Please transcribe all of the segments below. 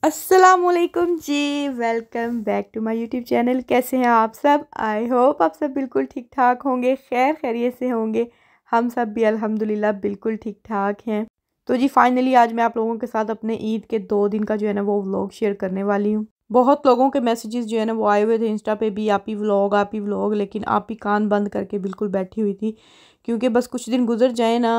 अस्सलामुअलैकुम जी। Welcome back to my YouTube channel. कैसे हैं आप सब? आई होप आप सब बिल्कुल ठीक ठाक होंगे, खैर खैरियत से होंगे। हम सब भी अल्हम्दुलिल्लाह बिल्कुल ठीक ठाक हैं। तो जी फाइनली आज मैं आप लोगों के साथ अपने ईद के 2 दिन का जो है ना वो व्लॉग शेयर करने वाली हूँ। बहुत लोगों के मैसेजेस जो है ना वो आए हुए थे इंस्टा पे भी, आप ही व्लॉग, लेकिन आप ही कान बंद करके बिल्कुल बैठी हुई थी। क्योंकि बस कुछ दिन गुजर जाए ना,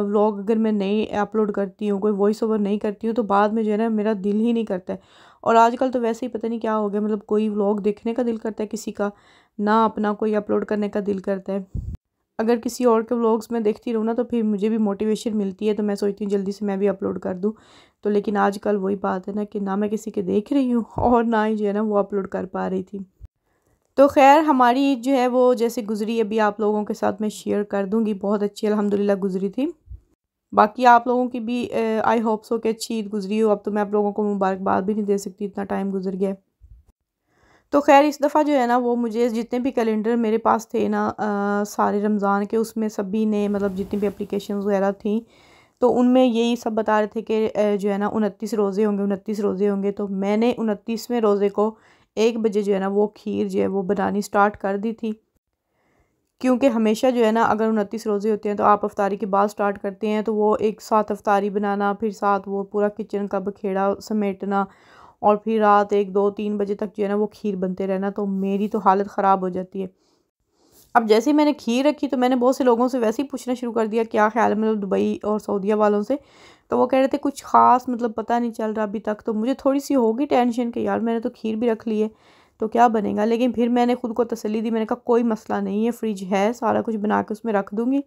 व्लॉग अगर मैं नहीं अपलोड करती हूँ, कोई वॉइस ओवर नहीं करती हूँ, तो बाद में जो है ना मेरा दिल ही नहीं करता है। और आजकल तो वैसे ही पता नहीं क्या हो गया, मतलब कोई व्लॉग देखने का दिल करता है किसी का, ना अपना कोई अपलोड करने का दिल करता है। अगर किसी और के व्लॉग्स में देखती रहूँ ना तो फिर मुझे भी मोटिवेशन मिलती है, तो मैं सोचती हूँ जल्दी से मैं भी अपलोड कर दूँ। तो लेकिन आजकल वही बात है ना कि ना मैं किसी के देख रही हूँ और ना ही जो है ना वो अपलोड कर पा रही थी। तो ख़ैर हमारी ईद जो है वो जैसे गुज़री अभी आप लोगों के साथ मैं शेयर कर दूँगी। बहुत अच्छी अल्हम्दुलिल्लाह गुज़री थी। बाकी आप लोगों की भी आई होप सो कि अच्छी ईद गुज़री हो। अब तो मैं आप लोगों को मुबारकबाद भी नहीं दे सकती, इतना टाइम गुज़र गया है। तो ख़ैर इस दफ़ा जो है ना वो मुझे जितने भी कैलेंडर मेरे पास थे ना, सारे रमज़ान के, उसमें सभी ने मतलब जितनी भी एप्लीकेशंस वगैरह थी, तो उनमें यही सब बता रहे थे कि जो है ना 29 रोज़े होंगे, 29 रोज़े होंगे। तो मैंने 29वें रोज़े को 1 बजे जो है ना वो खीर जो है वो बनानी स्टार्ट कर दी थी। क्योंकि हमेशा जो है ना अगर 29 रोज़े होते हैं तो आप अफ्तारी के बाद स्टार्ट करते हैं, तो वो एक साथ अफ्तारी बनाना, फिर साथ वो पूरा किचन का बखेड़ा समेटना, और फिर रात 1 2 3 बजे तक जो है ना वो खीर बनते रहना, तो मेरी तो हालत ख़राब हो जाती है। अब जैसे ही मैंने खीर रखी तो मैंने बहुत से लोगों से वैसे ही पूछना शुरू कर दिया क्या ख़्याल है, मतलब दुबई और सऊदीया वालों से। तो वो कह रहे थे कुछ ख़ास मतलब पता नहीं चल रहा अभी तक। तो मुझे थोड़ी सी होगी टेंशन कि यार मैंने तो खीर भी रख ली है, तो क्या बनेगा। लेकिन फिर मैंने खुद को तसल्ली दी, मैंने कहा कोई मसला नहीं है, फ्रिज है, सारा कुछ बना के उसमें रख दूँगी।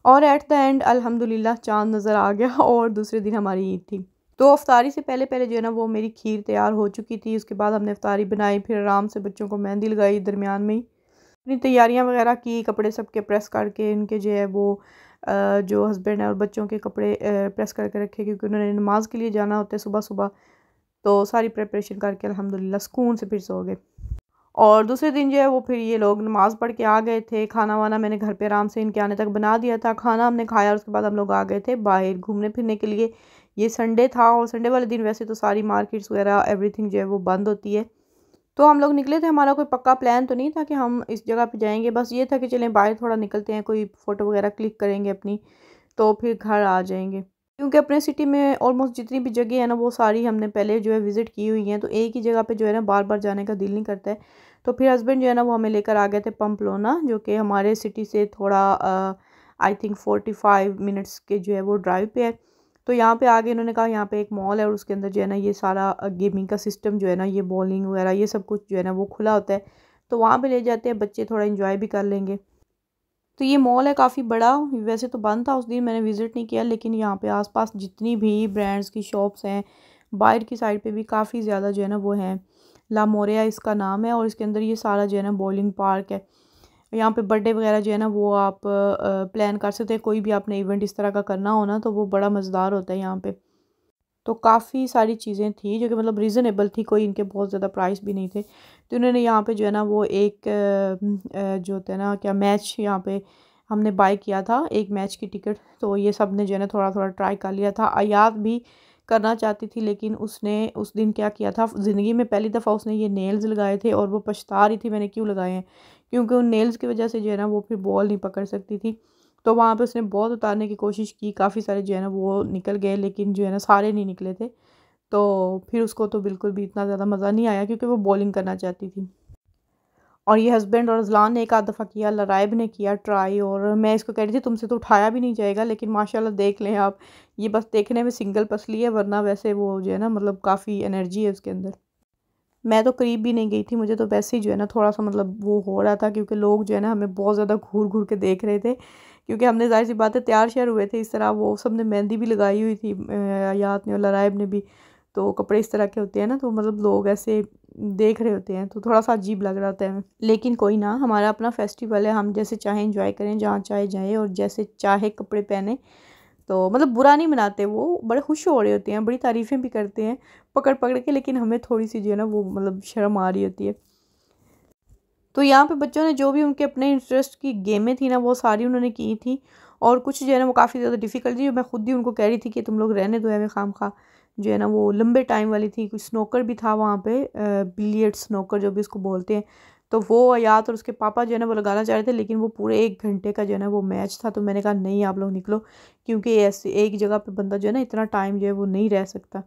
और एट द एंड अल्हम्दुलिल्लाह चाँद नज़र आ गया और दूसरे दिन हमारी ईद थी। तो अफ्तारी से पहले पहले जो है ना वो मेरी खीर तैयार हो चुकी थी। उसके बाद हमने अफ्तारी बनाई, फिर आराम से बच्चों को मेहंदी लगाई दरमियान में ही। अपनी तैयारियां वगैरह की, कपड़े सबके प्रेस करके इनके जो है वो जो हस्बैंड है और बच्चों के कपड़े प्रेस करके रखे, क्योंकि उन्होंने नमाज के लिए जाना होता है सुबह सुबह। तो सारी प्रिपरेशन करके अल्हम्दुलिल्लाह सुकून से फिर सो गए। और दूसरे दिन जो है वो फिर ये लोग नमाज़ पढ़ के आ गए थे। खाना वाना मैंने घर पे आराम से इनके आने तक बना दिया था। खाना हमने खाया और उसके बाद हम लोग आ गए थे बाहर घूमने फिरने के लिए। ये संडे था और संडे वाले दिन वैसे तो सारी मार्केट्स वगैरह एवरीथिंग जो है वो बंद होती है। तो हम लोग निकले थे, हमारा कोई पक्का प्लान तो नहीं था कि हम इस जगह पे जाएंगे, बस ये था कि चलें बाहर थोड़ा निकलते हैं, कोई फ़ोटो वगैरह क्लिक करेंगे अपनी, तो फिर घर आ जाएंगे। क्योंकि अपने सिटी में ऑलमोस्ट जितनी भी जगह है ना वो सारी हमने पहले जो है विज़िट की हुई हैं, तो एक ही जगह पे जो है ना बार बार जाने का दिल नहीं करता है। तो फिर हस्बैंड जो है ना वो हमें लेकर आ गए थे पम्पलोना, जो कि हमारे सिटी से थोड़ा आई थिंक 45 मिनट्स के जो है वो ड्राइव पे है। तो यहाँ पे आगे इन्होंने कहा यहाँ पे एक मॉल है और उसके अंदर जो है ना ये सारा गेमिंग का सिस्टम जो है ना, ये बॉलिंग वगैरह ये सब कुछ जो है ना वो खुला होता है। तो वहाँ पे ले जाते हैं, बच्चे थोड़ा इंजॉय भी कर लेंगे। तो ये मॉल है काफ़ी बड़ा, वैसे तो बंद था उस दिन, मैंने विज़िट नहीं किया, लेकिन यहाँ पे आसपास जितनी भी ब्रांड्स की शॉप्स हैं, बाहर की साइड पे भी काफ़ी ज़्यादा जो है ना वो हैं। ला मोरिया इसका नाम है और इसके अंदर ये सारा जो है ना बॉलिंग पार्क है। यहाँ पे बर्थडे वगैरह जो है ना वो आप प्लान कर सकते हैं, कोई भी आपने इवेंट इस तरह का करना हो ना तो वो बड़ा मज़ेदार होता है यहाँ पे। तो काफ़ी सारी चीज़ें थी जो कि मतलब रीज़नेबल थी, कोई इनके बहुत ज़्यादा प्राइस भी नहीं थे। तो उन्होंने यहाँ पे जो है ना वो एक जो होता है ना क्या मैच, यहाँ पे हमने बाय किया था एक मैच की टिकट। तो ये सब ने जो है ना थोड़ा थोड़ा ट्राई कर लिया था। आयात भी करना चाहती थी, लेकिन उसने उस दिन क्या किया था, ज़िंदगी में पहली दफ़ा उसने ये नेल्स लगाए थे और वो पछता रही थी मैंने क्यों लगाए हैं, क्योंकि उन नेल्स की वजह से जो है ना वो फिर बॉल नहीं पकड़ सकती थी। तो वहाँ पे उसने बहुत उतारने की कोशिश की, काफ़ी सारे जो है ना वो निकल गए, लेकिन जो है ना सारे नहीं निकले थे। तो फिर उसको तो बिल्कुल भी इतना ज़्यादा मज़ा नहीं आया, क्योंकि वो बॉलिंग करना चाहती थी। और ये हस्बैंड और अज़लान ने एक आध दफ़ा किया, लराइब ने किया ट्राई, और मैं इसको कह रही थी तुमसे तो उठाया भी नहीं जाएगा, लेकिन माशाल्लाह देख लें आप, ये बस देखने में सिंगल पसली है, वरना वैसे वो जो है ना मतलब काफ़ी एनर्जी है उसके अंदर। मैं तो करीब भी नहीं गई थी, मुझे तो वैसे ही जो है ना थोड़ा सा मतलब वो हो रहा था, क्योंकि लोग जो है ना हमें बहुत ज़्यादा घूर घूर के देख रहे थे, क्योंकि हमने ज़ाहिर सी बात है तैयार श्यार हुए थे इस तरह, वो सब ने मेहंदी भी लगाई हुई थी, याद ने और लराइब ने भी। तो कपड़े इस तरह के होते हैं ना, तो मतलब लोग ऐसे देख रहे होते हैं, तो थोड़ा सा अजीब लग रहा होता है। लेकिन कोई ना, हमारा अपना फेस्टिवल है, हम जैसे चाहे इंजॉय करें, जहाँ चाहे जाएँ और जैसे चाहे कपड़े पहने। तो मतलब बुरा नहीं मनाते, वो बड़े खुश हो रहे होते हैं, बड़ी तारीफ़ें भी करते हैं पकड़ पकड़ के, लेकिन हमें थोड़ी सी जो है ना वो मतलब शर्म आ रही होती है। तो यहाँ पे बच्चों ने जो भी उनके अपने इंटरेस्ट की गेमें थी ना वो सारी उन्होंने की थी, और कुछ जो है ना वो काफ़ी ज़्यादा डिफ़िकल्ट थी, जो मैं खुद ही उनको कह रही थी कि तुम लोग रहने दो हमें खामखा। जो है ना वो लंबे टाइम वाली थी। कुछ स्नोकर भी था वहाँ पे, बिलियर्ड स्नोकर जो भी उसको बोलते हैं। तो वो आयात और उसके पापा जो है ना वो लगाना चाह रहे थे, लेकिन वो पूरे 1 घंटे का जो है ना वो मैच था। तो मैंने कहा नहीं आप लोग निकलो, क्योंकि ऐसे एक जगह पे बंदा जो है ना इतना टाइम जो है वो नहीं रह सकता।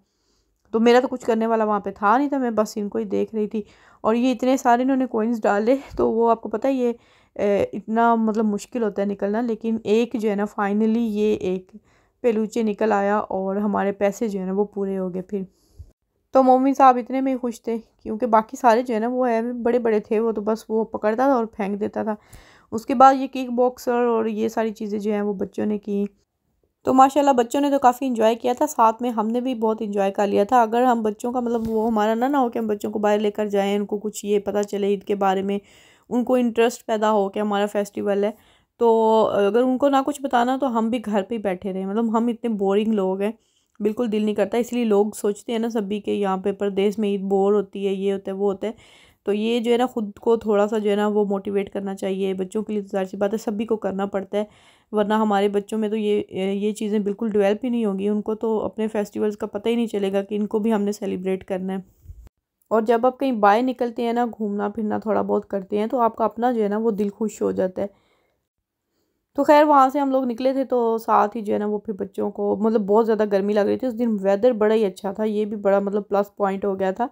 तो मेरा तो कुछ करने वाला वहाँ पे था नहीं था, मैं बस इनको ही देख रही थी। और ये इतने सारे इन्होंने कॉइन्स डाले, तो वो आपको पता है ये इतना मतलब मुश्किल होता है निकलना। लेकिन एक जो है ना फाइनली ये एक पेलूचे निकल आया और हमारे पैसे जो है ना वो पूरे हो गए फिर। तो मम्मी साहब इतने में ही खुश थे, क्योंकि बाकी सारे जो है ना वो है बड़े बड़े थे, वो तो बस वो पकड़ता था और फेंक देता था। उसके बाद ये किक बॉक्सर और ये सारी चीज़ें जो हैं वो बच्चों ने की। तो माशाल्लाह बच्चों ने तो काफ़ी इन्जॉय किया था, साथ में हमने भी बहुत इन्जॉय कर लिया था। अगर हम बच्चों का मतलब वो हमारा ना हो कि हम बच्चों को बाहर लेकर जाएं, उनको कुछ ये पता चले ईद के बारे में, उनको इंटरेस्ट पैदा हो कि हमारा फेस्टिवल है, तो अगर उनको ना कुछ बताना तो हम भी घर पे ही बैठे रहे। मतलब हम इतने बोरिंग लोग हैं, बिल्कुल दिल नहीं करता। इसलिए लोग सोचते हैं ना सभी के यहाँ पे परदेश में ईद बोर होती है, ये होता है वो होता है। तो ये जो है ना ख़ुद को थोड़ा सा जो है ना वो मोटिवेट करना चाहिए। बच्चों के लिए तो ज़ाहिर सी बात है सभी को करना पड़ता है, वरना हमारे बच्चों में तो ये चीज़ें बिल्कुल डेवलप ही नहीं होंगी। उनको तो अपने फेस्टिवल्स का पता ही नहीं चलेगा कि इनको भी हमने सेलिब्रेट करना है। और जब आप कहीं बाहर निकलते हैं ना, घूमना फिरना थोड़ा बहुत करते हैं, तो आपका अपना जो है ना वो दिल खुश हो जाता है। तो खैर वहाँ से हम लोग निकले थे, तो साथ ही जो है ना वो फिर बच्चों को मतलब बहुत ज़्यादा गर्मी लग रही थी उस दिन, वेदर बड़ा ही अच्छा था, ये भी बड़ा मतलब प्लस पॉइंट हो गया था।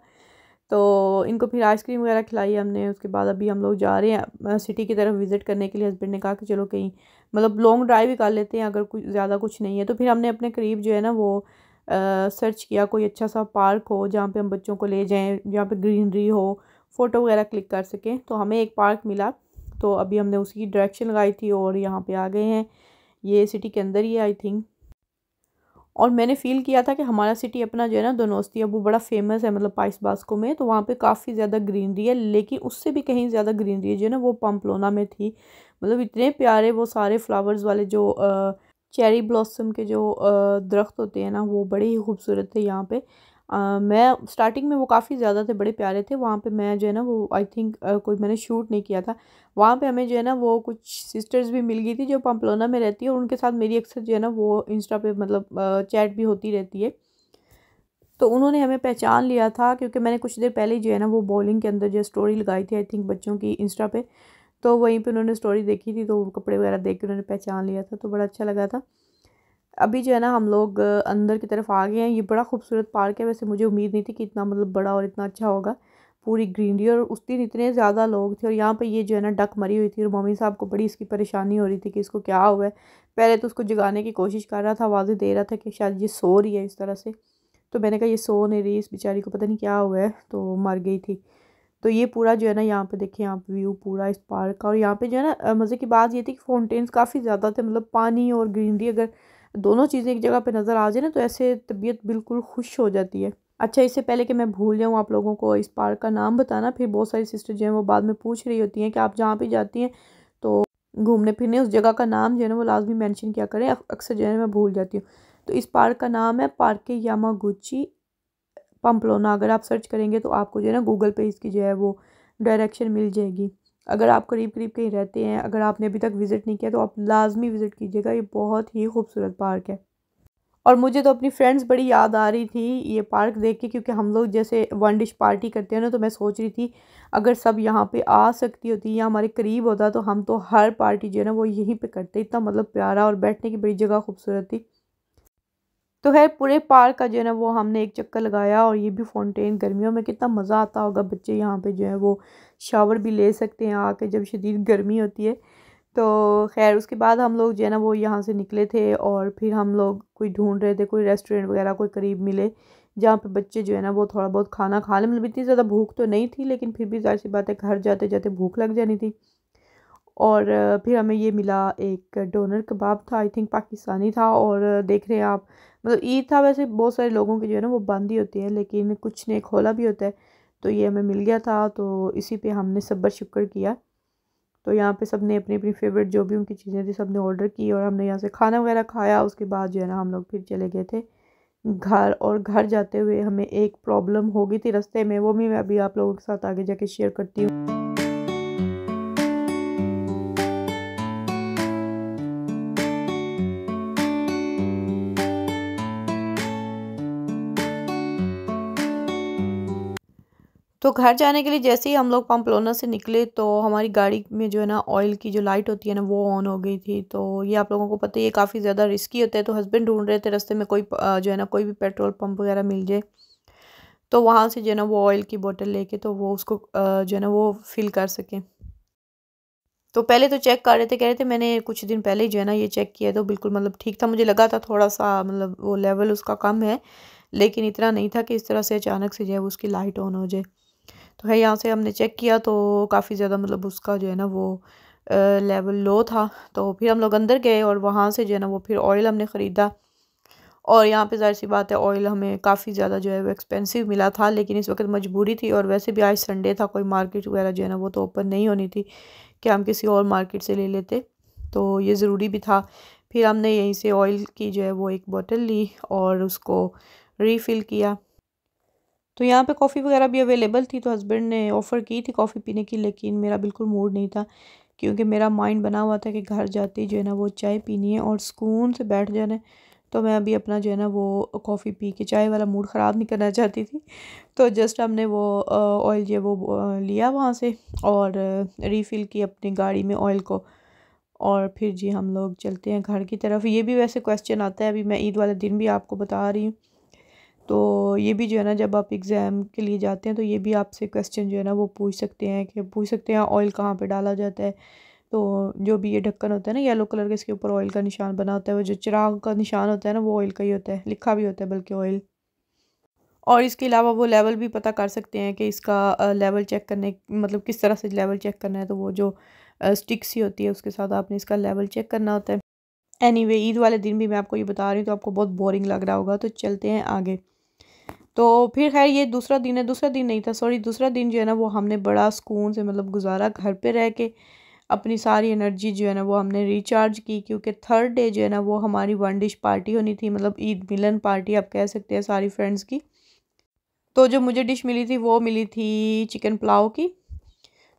तो इनको फिर आइसक्रीम वगैरह खिलाई हमने। उसके बाद अभी हम लोग जा रहे हैं सिटी की तरफ विज़िट करने के लिए। हस्बैंड ने कहा कि चलो कहीं मतलब लॉन्ग ड्राइव ही कर लेते हैं, अगर कुछ ज़्यादा कुछ नहीं है। तो फिर हमने अपने करीब जो है ना वो सर्च किया कोई अच्छा सा पार्क हो जहाँ पे हम बच्चों को ले जाएं, जहाँ पे ग्रीनरी हो, फ़ोटो वगैरह क्लिक कर सकें। तो हमें एक पार्क मिला, तो अभी हमने उसी की डायरेक्शन लगाई थी और यहाँ पे आ गए हैं। ये सिटी के अंदर ही है आई थिंक। और मैंने फ़ील किया था कि हमारा सिटी अपना जो है ना दोनोस्ती है वो बड़ा फेमस है मतलब पाइस बास्को में, तो वहाँ पे काफ़ी ज़्यादा ग्रीनरी है। लेकिन उससे भी कहीं ज़्यादा ग्रीनरी जो है ना वो पम्पलोना में थी। मतलब इतने प्यारे वो सारे फ्लावर्स वाले जो चेरी ब्लॉसम के जो दरख्त होते हैं ना वो बड़े ही खूबसूरत थे यहाँ पे। मैं स्टार्टिंग में वो काफ़ी ज़्यादा थे, बड़े प्यारे थे। वहाँ पे मैं जो है ना वो आई थिंक कोई मैंने शूट नहीं किया था। वहाँ पे हमें जो है ना वो कुछ सिस्टर्स भी मिल गई थी जो पम्पलोना में रहती है, और उनके साथ मेरी अक्सर जो है ना वो इंस्टा पे मतलब चैट भी होती रहती है। तो उन्होंने हमें पहचान लिया था, क्योंकि मैंने कुछ देर पहले ही जो है ना वो बॉलिंग के अंदर जो स्टोरी लगाई थी आई थिंक बच्चों की इंस्टा पे। तो वहीं पे उन्होंने स्टोरी देखी थी, तो कपड़े वगैरह देख के उन्होंने पहचान लिया था, तो बड़ा अच्छा लगा था। अभी जो है ना हम लोग अंदर की तरफ आ गए हैं। ये बड़ा खूबसूरत पार्क है, वैसे मुझे उम्मीद नहीं थी कि इतना मतलब बड़ा और इतना अच्छा होगा। पूरी ग्रीनरी, और उस दिन इतने ज़्यादा लोग थे। और यहाँ पे ये जो है ना डक मरी हुई थी, और मम्मी साहब को बड़ी इसकी परेशानी हो रही थी कि इसको क्या हुआ है। पहले तो उसको जगाने की कोशिश कर रहा था, आवाज़ें दे रहा था कि शायद ये सो रही है इस तरह से। तो मैंने कहा ये सो नहीं रही, इस बेचारी को पता नहीं क्या हुआ है, तो मर गई थी। तो ये पूरा जो है ना यहाँ पे देखिए आप व्यू पूरा इस पार्क का। और यहाँ पे जो है ना मज़े की बात ये थी कि फाउंटेन्स काफ़ी ज़्यादा थे, मतलब पानी और ग्रीनरी अगर दोनों चीज़ें एक जगह पे नज़र आ जाए ना तो ऐसे तबीयत बिल्कुल खुश हो जाती है। अच्छा, इससे पहले कि मैं भूल जाऊँ आप लोगों को इस पार्क का नाम बताना, फिर बहुत सारी सिस्टर जो हैं वो बाद में पूछ रही होती हैं कि आप जहाँ पे जाती हैं तो घूमने फिरने उस जगह का नाम जो है ना वो लाजमी मेंशन किया करें। अक्सर जो है मैं भूल जाती हूँ। तो इस पार्क का नाम है पार्के यामागुची पम्पलोना। अगर आप सर्च करेंगे तो आपको जो है ना गूगल पे इसकी जो है वो डायरेक्शन मिल जाएगी। अगर आप करीब करीब कहीं रहते हैं, अगर आपने अभी तक विज़िट नहीं किया तो आप लाजमी विज़िट कीजिएगा, ये बहुत ही खूबसूरत पार्क है। और मुझे तो अपनी फ्रेंड्स बड़ी याद आ रही थी ये पार्क देख के, क्योंकि हम लोग जैसे वन डिश पार्टी करते हैं ना, तो मैं सोच रही थी अगर सब यहाँ पे आ सकती होती या हमारे करीब होता तो हम तो हर पार्टी जो है ना वो यहीं पे करते। इतना मतलब प्यारा और बैठने की बड़ी जगह खूबसूरत थी। तो खैर पूरे पार्क का जो है ना वो हमने एक चक्कर लगाया। और ये भी फाउंटेन, गर्मियों में कितना मज़ा आता होगा, बच्चे यहाँ पे जो है वो शावर भी ले सकते हैं आके जब शदीद गर्मी होती है। तो खैर उसके बाद हम लोग जो है ना वो यहाँ से निकले थे, और फिर हम लोग कोई ढूंढ रहे थे कोई रेस्टोरेंट वगैरह कोई करीब मिले जहाँ पे बच्चे जो है ना वो थोड़ा बहुत खाना खा लें। मतलब इतनी ज़्यादा भूख तो नहीं थी, लेकिन फिर भी ज़ाहिर सी बात है घर जाते जाते भूख लग जानी थी। और फिर हमें ये मिला, एक डोनर कबाब था आई थिंक पाकिस्तानी था। और देख रहे हैं आप मतलब ईद था, वैसे बहुत सारे लोगों की जो है ना वो बंद ही होती है, लेकिन कुछ ने खोला भी होता है। तो ये हमें मिल गया था, तो इसी पे हमने सब्र शुक्र किया। तो यहाँ पे सब ने अपनी अपनी फेवरेट जो भी उनकी चीज़ें थी सब ने ऑर्डर की, और हमने यहाँ से खाना वगैरह खाया। उसके बाद जो है ना हम लोग फिर चले गए थे घर। और घर जाते हुए हमें एक प्रॉब्लम हो गई थी रास्ते में, वो भी मैं अभी आप लोगों के साथ आगे जाके शेयर करती हूँ। तो घर जाने के लिए जैसे ही हम लोग पम्पलोना से निकले तो हमारी गाड़ी में जो है ना ऑयल की जो लाइट होती है ना वो ऑन हो गई थी। तो ये आप लोगों को पता है ये काफ़ी ज़्यादा रिस्की होता है। तो हस्बैंड ढूंढ रहे थे रास्ते में कोई जो है ना कोई भी पेट्रोल पंप वगैरह मिल जाए तो वहाँ से जो है ना वो ऑयल की बोतल लेके तो वो उसको जो है ना वो फिल कर सकें। तो पहले तो चेक कर रहे थे, कह रहे थे मैंने कुछ दिन पहले ही जो है ना ये चेक किया तो बिल्कुल मतलब ठीक था। मुझे लगा था थोड़ा सा मतलब वो लेवल उसका कम है, लेकिन इतना नहीं था कि इस तरह से अचानक से जो है उसकी लाइट ऑन हो जाए। तो है यहाँ से हमने चेक किया तो काफ़ी ज़्यादा मतलब उसका जो है ना वो लेवल लो था। तो फिर हम लोग अंदर गए और वहाँ से जो है ना वो फिर ऑयल हमने ख़रीदा। और यहाँ पे ज़ाहिर सी बात है ऑयल हमें काफ़ी ज़्यादा जो है वो एक्सपेंसिव मिला था, लेकिन इस वक्त मजबूरी थी और वैसे भी आज संडे था, कोई मार्केट वगैरह जो है ना वो तो ओपन नहीं होनी थी कि हम किसी और मार्केट से ले लेते, तो ये ज़रूरी भी था। फिर हमने यहीं से ऑयल की जो है वो एक बोतल ली और उसको रीफ़िल किया। तो यहाँ पे कॉफ़ी वगैरह भी अवेलेबल थी तो हस्बैंड ने ऑफ़र की थी कॉफ़ी पीने की, लेकिन मेरा बिल्कुल मूड नहीं था क्योंकि मेरा माइंड बना हुआ था कि घर जाते ही जो है ना वो चाय पीनी है और सुकून से बैठ जाना है। तो मैं अभी अपना जो है ना वो कॉफ़ी पी के चाय वाला मूड ख़राब नहीं करना चाहती थी। तो जस्ट हमने वो ऑयल जो है वो लिया वहाँ से और रीफ़िल की अपनी गाड़ी में ऑयल को, और फिर जी हम लोग चलते हैं घर की तरफ। ये भी वैसे क्वेश्चन आता है, अभी मैं ईद वाले दिन भी आपको बता रही हूँ। तो ये भी जो है ना जब आप एग्ज़ाम के लिए जाते हैं तो ये भी आपसे क्वेश्चन जो है ना वो पूछ सकते हैं ऑयल कहाँ पे डाला जाता है। तो जो भी ये ढक्कन होता है ना येलो कलर का, इसके ऊपर ऑयल का निशान बना होता है, वो जो चिराग का निशान होता है ना वो ऑयल का ही होता है, लिखा भी होता है बल्कि ऑयल। और इसके अलावा वो लेवल भी पता कर सकते हैं कि इसका लेवल चेक करने मतलब किस तरह से लेवल चेक करना है। तो वो जो स्टिक सी होती है उसके साथ आपने इसका लेवल चेक करना होता है। एनीवे ईद वाले दिन भी मैं आपको ये बता रही हूँ तो आपको बहुत बोरिंग लग रहा होगा, तो चलते हैं आगे। तो फिर खैर ये दूसरा दिन है, दूसरा दिन नहीं था सॉरी, दूसरा दिन जो है ना वो हमने बड़ा सुकून से मतलब गुजारा घर पे रह के। अपनी सारी एनर्जी जो है ना वो हमने रिचार्ज की क्योंकि थर्ड डे जो है ना वो हमारी वन डिश पार्टी होनी थी, मतलब ईद मिलन पार्टी आप कह सकते हैं सारी फ्रेंड्स की। तो जो मुझे डिश मिली थी वो मिली थी चिकन पुलाव की।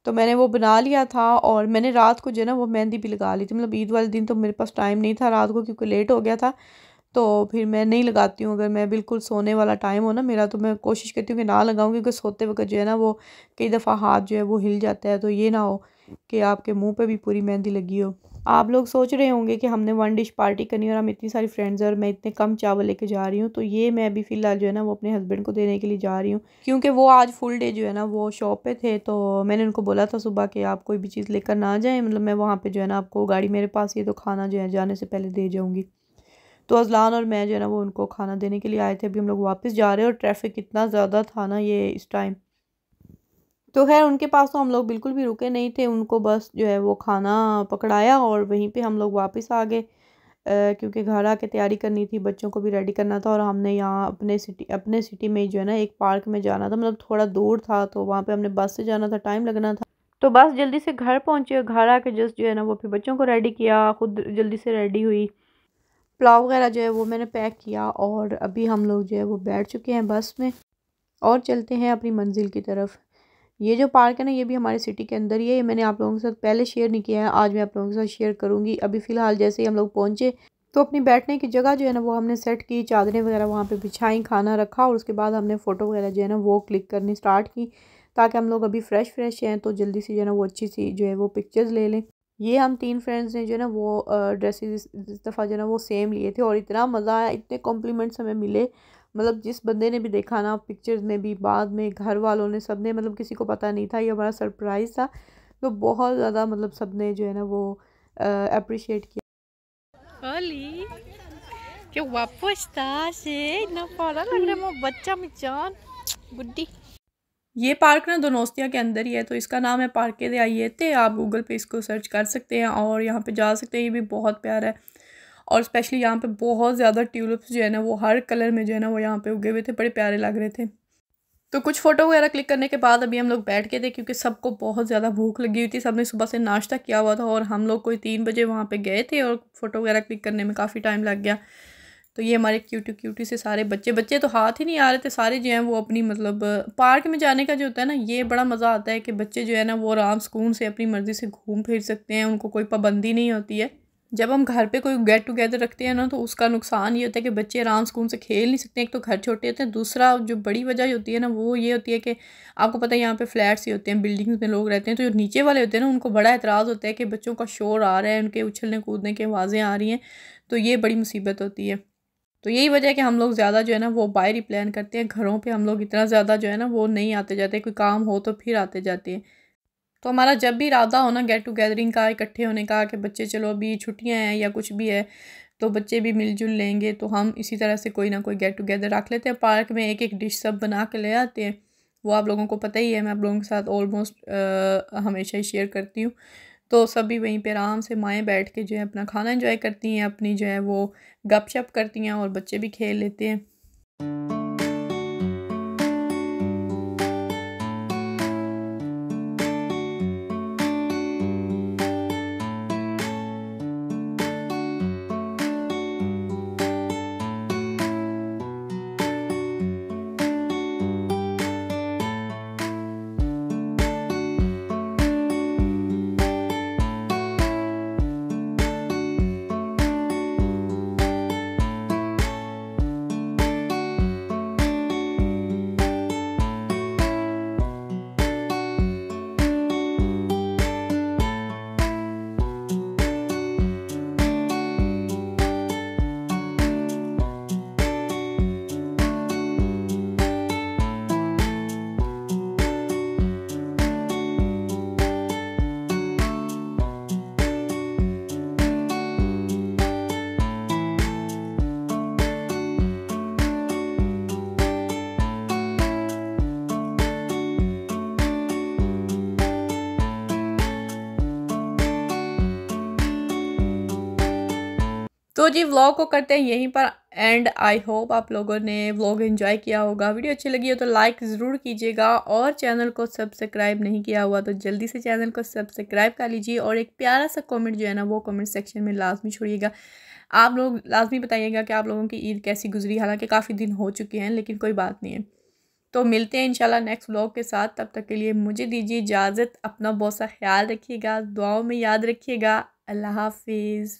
तो मैंने वो बना लिया था और मैंने रात को जो है ना वो मेहंदी भी लगा ली थी। मतलब ईद वाले दिन तो मेरे पास टाइम नहीं था रात को क्योंकि लेट हो गया था, तो फिर मैं नहीं लगाती हूँ। अगर मैं बिल्कुल सोने वाला टाइम हो ना मेरा तो मैं कोशिश करती हूँ कि ना लगाऊँ, क्योंकि सोते वक्त जो है ना वो कई दफ़ा हाथ जो है वो हिल जाता है, तो ये ना हो कि आपके मुंह पे भी पूरी मेहंदी लगी हो। आप लोग सोच रहे होंगे कि हमने वन डिश पार्टी करनी है और हम इतनी सारी फ्रेंड्स हैं और मैं इतने कम चावल लेके जा रही हूँ, तो ये मैं अभी फ़िलहाल जो है ना वो अपने हस्बैंड को देने के लिए जा रही हूँ क्योंकि वो आज फुल डे जो है ना वो शॉप पे थे। तो मैंने उनको बोला था सुबह कि आप कोई भी चीज़ लेकर ना जाएँ, मतलब मैं वहाँ पे जो है ना आपको गाड़ी मेरे पास ही है तो खाना जो है जाने से पहले दे जाऊँगी। तो अज़लान और मैं जो है ना वो उनको खाना देने के लिए आए थे। अभी हम लोग वापस जा रहे हैं और ट्रैफिक इतना ज़्यादा था ना ये इस टाइम। तो खैर उनके पास तो हम लोग बिल्कुल भी रुके नहीं थे, उनको बस जो है वो खाना पकड़ाया और वहीं पे हम लोग वापस आ गए क्योंकि घर आके तैयारी करनी थी, बच्चों को भी रेडी करना था और हमने यहाँ अपने सिटी में जो है ना एक पार्क में जाना था, मतलब थोड़ा दूर था तो वहाँ पे हमने बस से जाना था, टाइम लगना था। तो बस जल्दी से घर पहुँचे और घर आके जस्ट जो है ना वो फिर बच्चों को रेडी किया, खुद जल्दी से रेडी हुई, पुलाव वगैरह जो है वो मैंने पैक किया और अभी हम लोग जो है वो बैठ चुके हैं बस में और चलते हैं अपनी मंजिल की तरफ। ये जो पार्क है ना ये भी हमारे सिटी के अंदर ही है, ये मैंने आप लोगों के साथ पहले शेयर नहीं किया है, आज मैं आप लोगों के साथ शेयर करूँगी। अभी फ़िलहाल जैसे ही हम लोग पहुँचे तो अपनी बैठने की जगह जो है ना वो हमने सेट की, चादरें वगैरह वहाँ पे बिछाई, खाना रखा और उसके बाद हमने फ़ोटो वगैरह जो है ना वो क्लिक करनी स्टार्ट की ताकि हम लोग अभी फ्रेश हैं तो जल्दी से जो है ना वो अच्छी सी जो है वो पिक्चर्स ले लें। ये हम 3 फ्रेंड्स ने जो है ना वो ड्रेसेस इस दफ़ा जो है ना वो सेम लिए थे और इतना मज़ा आया, इतने कॉम्प्लीमेंट्स हमें मिले। मतलब जिस बंदे ने भी देखा ना पिक्चर्स में भी, बाद में घर वालों ने, सब ने, मतलब किसी को पता नहीं था, ये हमारा सरप्राइज़ था। तो बहुत ज़्यादा मतलब सब ने जो है ना वो अप्रिशिएट किया। Oli, qué guapo estás, no para logramos बच्चा मिचान गुड्डी। ये पार्क ना दोनोस्तिया के अंदर ही है, तो इसका नाम है पार्के दे आइएते। आप गूगल पे इसको सर्च कर सकते हैं और यहाँ पे जा सकते हैं। ये भी बहुत प्यारा है और स्पेशली यहाँ पे बहुत ज़्यादा ट्यूलिप्स जो है ना वो हर कलर में जो है ना वो यहाँ पे उगे हुए थे, बड़े प्यारे लग रहे थे। तो कुछ फ़ोटो वगैरह क्लिक करने के बाद अभी हम लोग बैठ के थे क्योंकि सबको बहुत ज़्यादा भूख लगी हुई थी, सबने सुबह से नाश्ता किया हुआ था और हम लोग कोई 3 बजे वहाँ पे गए थे और फ़ोटो वगैरह क्लिक करने में काफ़ी टाइम लग गया। तो ये हमारे क्यूटी से सारे बच्चे तो हाथ ही नहीं आ रहे थे, सारे जो हैं वो अपनी मतलब पार्क में जाने का जो होता है ना ये बड़ा मज़ा आता है कि बच्चे जो है ना वो आराम सुकून से अपनी मर्ज़ी से घूम फिर सकते हैं, उनको कोई पाबंदी नहीं होती है। जब हम घर पे कोई गेट टुगेदर रखते हैं ना तो उसका नुकसान ये होता है कि बच्चे आराम सुकून से खेल नहीं सकते। एक तो घर छोटे होते हैं, दूसरा जो बड़ी वजह होती है ना वो ये होती है कि आपको पता है यहाँ पे फ्लैट्स ही होते हैं, बिल्डिंग्स में लोग रहते हैं, तो जो नीचे वाले होते हैं ना उनको बड़ा एतराज़ होता है कि बच्चों का शोर आ रहा है, उनके उछलने कूदने की आवाज़ें आ रही हैं, तो ये बड़ी मुसीबत होती है। तो यही वजह है कि हम लोग ज़्यादा जो है ना वो बाहर ही प्लान करते हैं। घरों पे हम लोग इतना ज़्यादा जो है ना वो नहीं आते जाते, कोई काम हो तो फिर आते जाते हैं। तो हमारा जब भी इरादा हो ना गेट टुगेदरिंग का, इकट्ठे होने का, कि बच्चे चलो अभी छुट्टियां हैं या कुछ भी है तो बच्चे भी मिलजुल लेंगे, तो हम इसी तरह से कोई ना कोई गेट टुगेदर रख लेते हैं। पार्क में एक एक डिश सब बना के ले आते हैं, वो आप लोगों को पता ही है, मैं आप लोगों के साथ ऑलमोस्ट हमेशा ही शेयर करती हूँ। तो सभी वहीं पे आराम से माएँ बैठ के जो है अपना खाना एंजॉय करती हैं, अपनी जो है वो गपशप करती हैं और बच्चे भी खेल लेते हैं। तो जी व्लॉग को करते हैं यहीं पर एंड। आई होप आप लोगों ने व्लॉग एंजॉय किया होगा। वीडियो अच्छी लगी हो तो लाइक ज़रूर कीजिएगा, और चैनल को सब्सक्राइब नहीं किया हुआ तो जल्दी से चैनल को सब्सक्राइब कर लीजिए, और एक प्यारा सा कमेंट जो है ना वो कमेंट सेक्शन में लाजमी छोड़िएगा। आप लोग लाजमी बताइएगा कि आप लोगों की ईद कैसी गुजरी, हालांकि काफ़ी दिन हो चुके हैं लेकिन कोई बात नहीं है। तो मिलते हैं इंशाल्लाह नेक्स्ट व्लॉग के साथ, तब तक के लिए मुझे दीजिए इजाज़त। अपना बहुत सा ख्याल रखिएगा, दुआओं में याद रखिएगा। अल्लाह हाफिज़।